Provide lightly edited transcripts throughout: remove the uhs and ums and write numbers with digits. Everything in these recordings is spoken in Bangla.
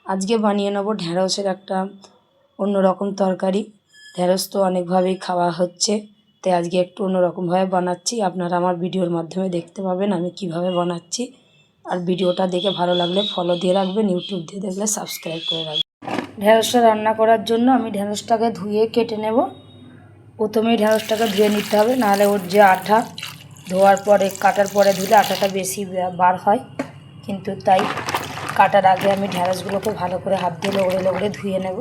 আজকে বানিয়ে নেব ঢ্যাঁড়সের একটা অন্যরকম তরকারি। ঢ্যাঁড়স তো অনেকভাবেই খাওয়া হচ্ছে, তাই আজকে একটু অন্যরকমভাবে বানাচ্ছি। আপনারা আমার ভিডিওর মাধ্যমে দেখতে পাবেন আমি কিভাবে বানাচ্ছি। আর ভিডিওটা দেখে ভালো লাগলে ফলো দিয়ে রাখবেন, ইউটিউব দিয়ে দেখলে সাবস্ক্রাইব করে রাখবেন। ঢ্যাঁড়সটা রান্না করার জন্য আমি ঢ্যাঁড়সটাকে ধুয়ে কেটে নেব। প্রথমেই ঢ্যাঁড়সটাকে ধুয়ে নিতে হবে, নাহলে ওর যে আঠা, ধোয়ার পরে কাটার পরে ধুলে আঠাটা বেশি বার হয়। কিন্তু তাই কাটার আগে আমি ঢ্যাঁড়সগুলোকে ভালো করে হাত দিয়ে লগড়ে লগড়ে ধুয়ে নেব।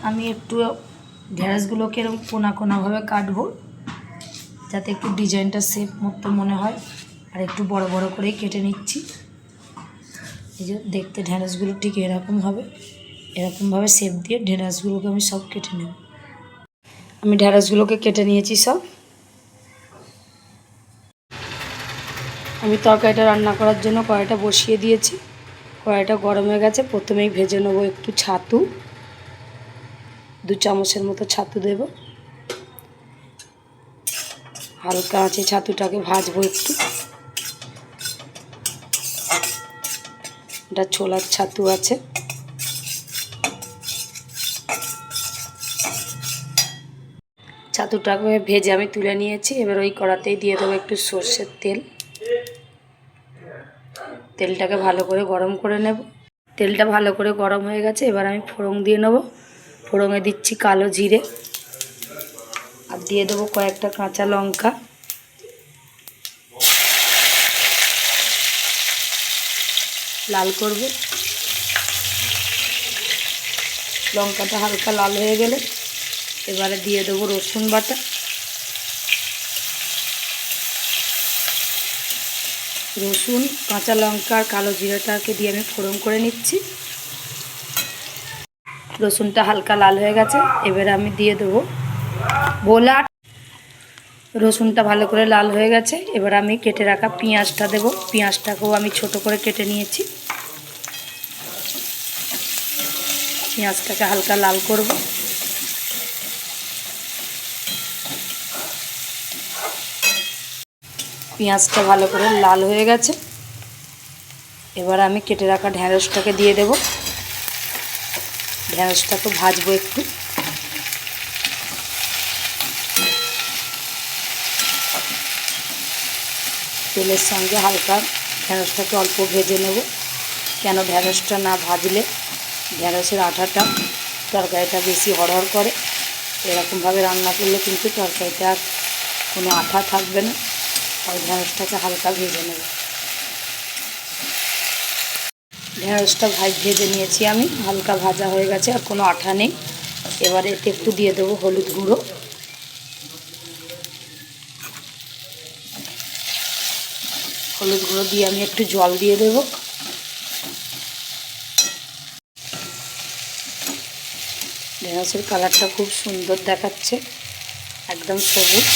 আমি একটু ঢ্যাঁড়সগুলোকে এরকম কোনা কোনাভাবে কাটবো, যাতে একটু ডিজাইনটা শেপ মতো মনে হয়। আর একটু বড় বড় করেই কেটে নিচ্ছি। এই যে দেখতে ঢ্যাঁড়সগুলো ঠিক এরকম হবে, এরকমভাবে শেপ দিয়ে ঢ্যাঁড়সগুলোকে আমি সব কেটে নেব। আমি ঢ্যাঁড়সগুলোকে কেটে নিয়েছি সব। আমি তরকারিটা রান্না করার জন্য কড়াইটা বসিয়ে দিয়েছি। কড়াইটা গরম হয়ে গেছে। প্রথমেই ভেজে নেবো একটু ছাতু, 2 চামচের মতো ছাতু দেব। হালকা আঁচে ছাতুটাকে ভাজবো একটু। এটা ছোলার ছাতু আছে। ছাতুটাকে ভেজে আমি তুলে নিয়েছি। এবার ওই কড়াতেই দিয়ে দেবো একটু সর্ষের তেল। তেলটাকে ভালো করে গরম করে নেব। তেলটা ভালো করে গরম হয়ে গেছে। এবার আমি ফোড়ন দিয়ে নেব। ফোড়নে দিচ্ছি কালো জিরে, আর দিয়ে দেবো কয়েকটা কাঁচা লঙ্কা, লাল করব। লঙ্কাটা হালকা লাল হয়ে গেলে এবারে দিয়ে দেবো রসুন বাটা। রসুন, কাঁচা লঙ্কা আর কালো জিরাটাকে দিয়ে আমি ফোড়ন করে নিচ্ছি। রসুনটা হালকা লাল হয়ে গেছে। এবারে আমি দিয়ে দেবো ভোলা। রসুনটা ভালো করে লাল হয়ে গেছে। এবার আমি কেটে রাখা পেঁয়াজটা দেবো। পেঁয়াজটাকেও আমি ছোট করে কেটে নিয়েছি। পেঁয়াজটাকে হালকা লাল করব। পেঁয়াজটা ভালো করে লাল হয়ে গেছে। এবার আমি কেটে রাখা ঢ্যাঁড়সটাকে দিয়ে দেব। ঢ্যাঁড়সটাকে ভাজবো একটু। তেলের সঙ্গে হালকা ঢ্যাঁড়সটাকে অল্প ভেজে নেব, কেন ঢ্যাঁড়সটা না ভাজলে ঢ্যাঁড়সের আঠাটা তরকারিটা বেশি হড়হড় করে। এরকমভাবে রান্না করলে কিন্তু তরকারিটা আর কোনো আঠা থাকবে না। তাই ঢ্যাঁড়সটাকে হালকা ভেজে নেব। ঢ্যাঁড়সটা ভেজে নিয়েছি আমি, হালকা ভাজা হয়ে গেছে, আর কোনো আঠা নেই। এবারে এতে একটু দিয়ে দেবো হলুদ গুঁড়ো। হলুদ গুঁড়ো দিয়ে আমি একটু জল দিয়ে দেবো। ঢ্যাঁড়সের কালারটা খুব সুন্দর দেখাচ্ছে, একদম সবুজ।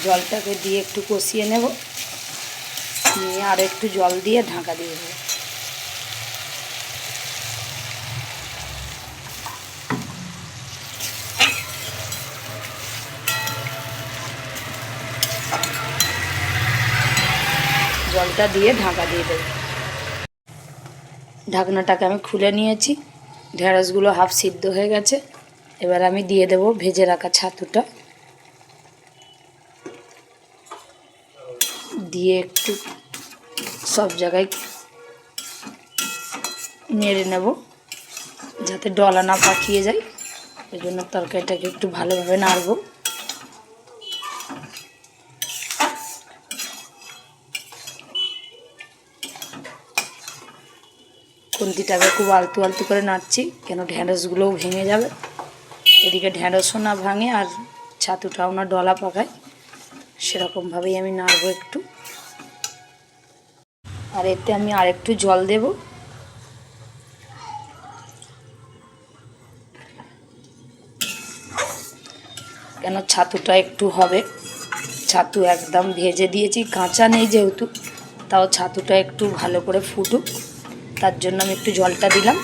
জলটাকে দিয়ে একটু কষিয়ে নেব, নিয়ে আর একটু জল দিয়ে ঢাকা দিয়ে দেবো। জলটা দিয়ে ঢাকা দিয়ে দেবো। ঢাকনাটাকে আমি খুলে নিয়েছি। ঢ্যাঁড়সগুলো হাফ সিদ্ধ হয়ে গেছে। এবার আমি দিয়ে দেবো ভেজে রাখা ছাতুটা, দিয়ে একটু সব জায়গায় নেড়ে নেব, যাতে ডলা না পাকিয়ে যায়। এই জন্য তরকারিটাকে একটু ভালোভাবে নাড়ব। খুন্তিটাকে খুব আলতু আলতু করে নাড়ছি, কেন ঢ্যাঁড়সগুলোও ভেঙে যাবে। এদিকে ঢ্যাঁড়সও না ভাঙে আর ছাতুটাও না ডলা পাকায়, সেরকমভাবেই আমি নাড়বো একটু। আর এতে আমি আরেকটু জল দেব। কেন ছাতুটা একটু হবে, ছাতু একদম ভেজে দিয়েছি, কাঁচা নেই যেহেতু, তাও ছাতুটা একটু ভালো করে ফুটুক, তার জন্য আমি একটু জলটা দিলাম।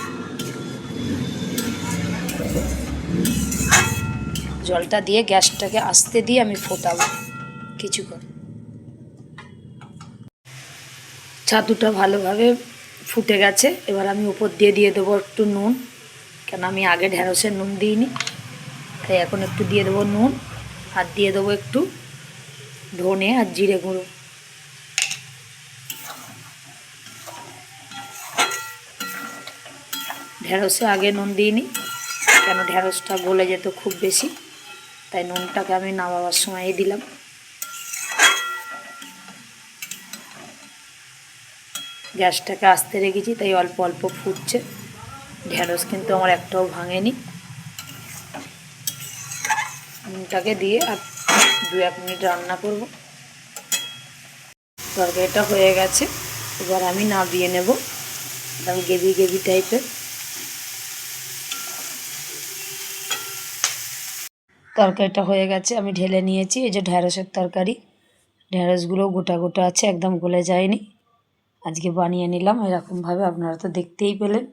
জলটা দিয়ে গ্যাসটাকে আস্তে দিয়ে আমি ফোটাবো কিছুক্ষণ। ছাতুটা ভালোভাবে ফুটে গেছে, এবার আমি উপর দিয়ে দেবো একটু নুন, কেন আমি আগে ঢ্যাঁড়সে নুন দিইনি, তাই এখন একটু দিয়ে দেবো নুন, আর দিয়ে দেবো একটু ধনে আর জিরে গুঁড়ো। ঢ্যাঁড়সে আগে নুন দিইনি, কেন ঢ্যাঁড়সটা গলে যেত খুব বেশি, তাই নুনটাকে আমি নামাবার সময়ই দিলাম। গ্যাসটাকে আস্তে রেখেছি, তাই অল্প অল্প ফুটছে। ঢ্যাঁড়স কিন্তু আমার একটাও ভাঙেনি। নুনটাকে দিয়ে আর 2-1 মিনিট রান্না করব। তরকারিটা হয়ে গেছে, এবার আমি নামিয়ে নেব। একদম গ্রেভি গ্রেভি টাইপের তরকারিটা হয়ে গেছে, আমি ঢেলে নিয়েছি। এই যে ঢ্যাঁড়সের তরকারি, ঢ্যাঁড়সগুলো গোটা গোটা আছে, একদম গলে যায়নি। আজকে বানিয়ে নিলাম এরকমভাবে, আপনারা তো দেখতেই পেলেন।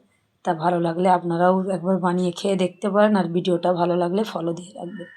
তা ভালো লাগলে আপনারাও একবার বানিয়ে খেয়ে দেখতে পারেন, আর ভিডিওটা ভালো লাগলে ফলো দিয়ে রাখবেন।